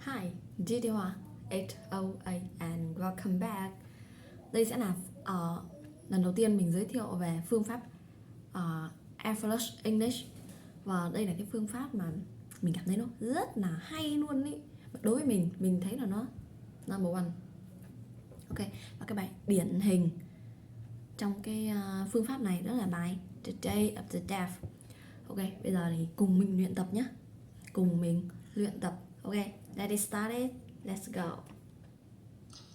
Hi, GDOA 808 and welcome back. Đây sẽ là lần đầu tiên mình giới thiệu về phương pháp Effortless English. Và đây là cái phương pháp mà mình cảm thấy nó rất là hay luôn ý. Đối với mình thấy là nó number one. Ok, và cái bài điển hình trong cái phương pháp này đó là bài The Day of the Deaf. Ok, bây giờ thì cùng mình luyện tập nhé. Cùng mình luyện tập. Ok, let's start it. Let's go.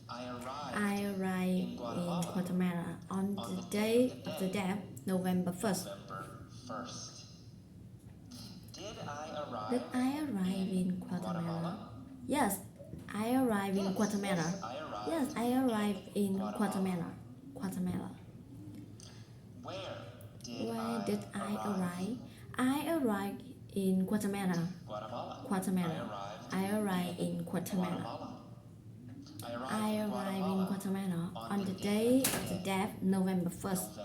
I arrived in Guatemala on the day of the deaf, November 1st. Did I arrive in Guatemala? Yes, I arrived in Guatemala. Yes, I arrived in Guatemala. Where did I arrive? I arrived in Guatemala. I arrived in Guatemala. I arrived in Guatemala on the day of the deaf, November 1st.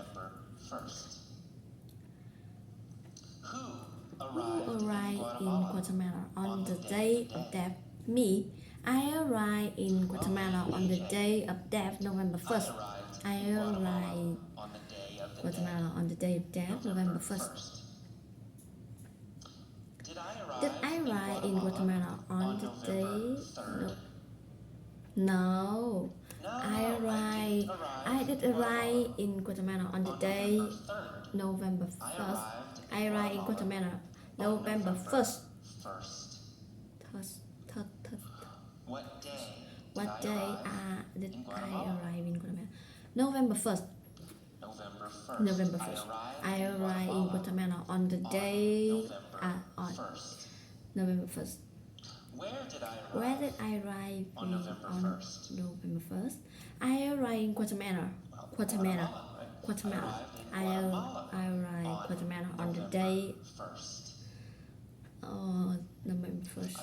Who arrived in Guatemala on the day of deaf? Me. I arrived in Guatemala on the day of deaf, November 1st. I arrived Guatemala on the day of deaf, November 1st. Did I arrive in Guatemala on the day? No. I did arrive in Guatemala on the day November 1st. I arrived in Guatemala November 1st. What day did I arrive in Guatemala? November 1st. November 1st. I arrived in Guatemala on the day on November 1st. Where did I arrive on November 1st? I arrived in Guatemala. I arrived Guatemala on the day November 1st.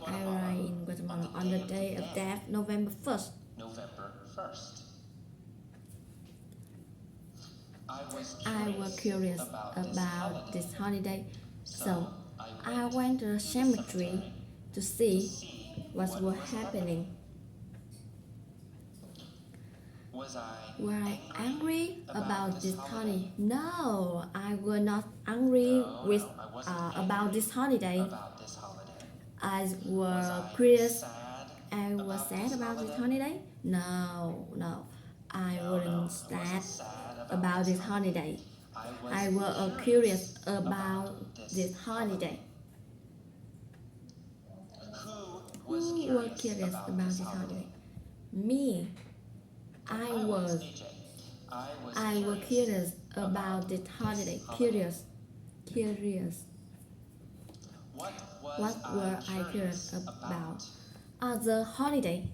I arrived in Guatemala on the day of death, November 1st. I was curious about this holiday, so I went to the cemetery to see what was happening. Were I angry about this holiday? No, I was not angry about this holiday. I was curious. I was sad about this holiday? No, I wasn't sad about this holiday. I was curious about this holiday. Who was curious about this holiday? Me. I was curious about this holiday. Curious. What were I curious about? The holiday.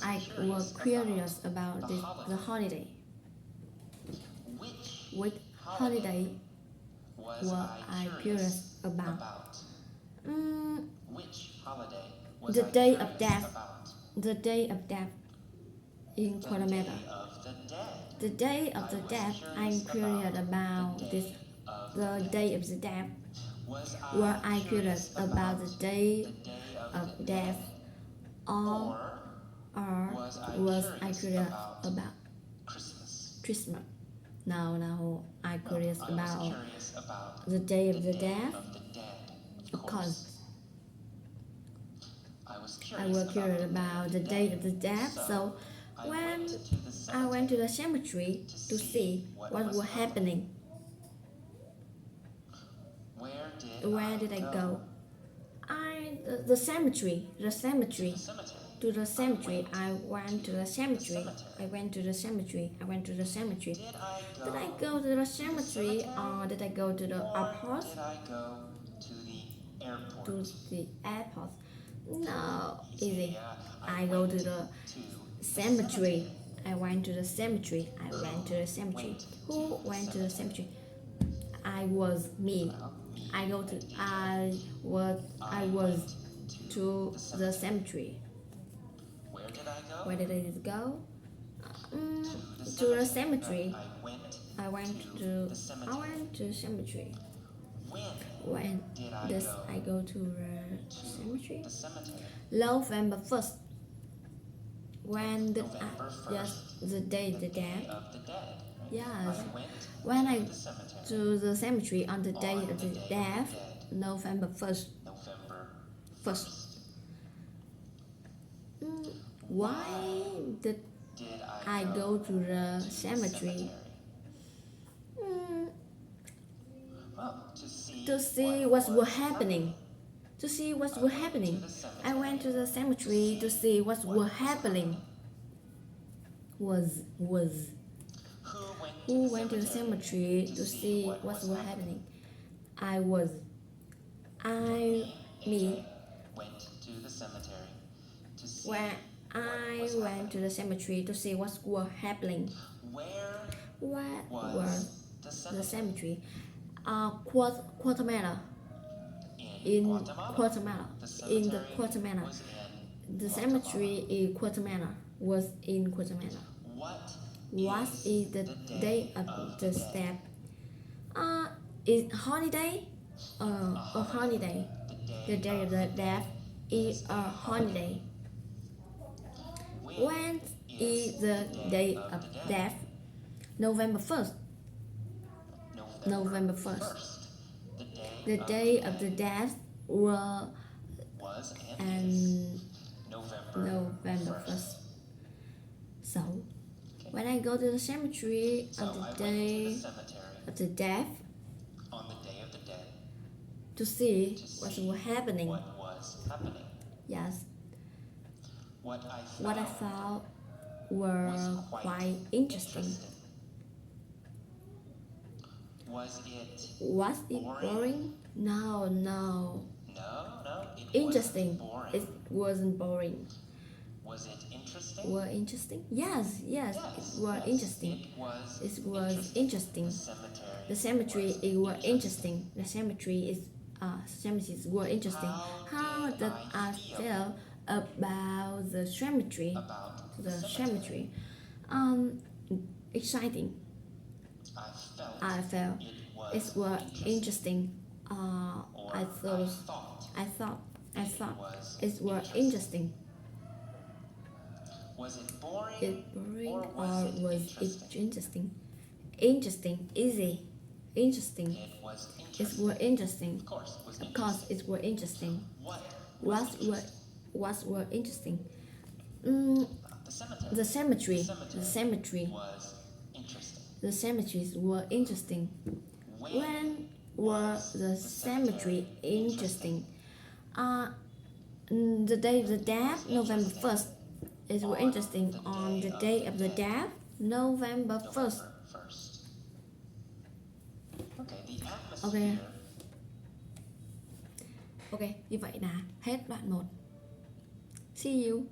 I was curious about the holiday. Which holiday were I curious about? The day of death. The day of death in Guatemala. The day of the death. I'm curious about this. The day of the death. Were I curious about the day of death, or was I curious about Christmas? No, I curious about the day of the death. Of course, I was curious about the day of the death. So when I went to the cemetery to see what was happening. Where did I go? The cemetery. To the cemetery. I went to the cemetery. Did I go to the cemetery or did I go to the airport? To the airport. No, easy. I go to the cemetery. I went to the cemetery. Who went to the cemetery? I was me. I was to the cemetery. Where did I go? To the cemetery. I went to the cemetery. When did I go to the to cemetery? the cemetery? November 1st. When did November 1st. Yes, the day The the death. Day of the Dead. Right? Yes. I went When I to the cemetery to the cemetery on the day on of the the Day of death, the Dead, November 1st. November 1st. 1st. Why did Did I go to the cemetery? Well, To see what was happening. To see what was happening. I went to the cemetery to see what was happening. Was Who went to the cemetery to see what was happening? I was. Me. Went to the cemetery to see When I went to the cemetery to see what was happening. Where was the the cemetery? cemetery? Guatemala. In Guatemala. In the Guatemala. was in The Guatemala. cemetery in Guatemala was in Guatemala. What is the day of the death? Is holiday? A holiday. The day of the death is a holiday. When is the day of death? November 1st. November 1st. The day of the death was and November 1st. So, when I go to the cemetery on the day of the death, on the Day of the Dead, to see what was happening. what was happening. Yes, What I found were quite interesting. Was it boring? No. No, Interesting. It It wasn't wasn't boring. boring. Was it interesting? Were interesting? Yes, it was interesting. It It was interesting. The cemetery. The cemetery it was interesting. The cemeteries were interesting. How did I feel about the cemetery? About The cemetery. Exciting. I felt it was interesting. I thought it was interesting. Was it boring? It boring or or was was it it interesting? Interesting, easy, interesting. It was It interesting. was interesting. Of course, it was Of course, it was interesting. What were interesting? The cemetery. The cemetery. Was interesting. The cemeteries were interesting. When was the cemetery interesting? The day of the death, November 1st. It was interesting on the day of the death, November 1st. Okay, Ok, như vậy là hết đoạn 1. See you.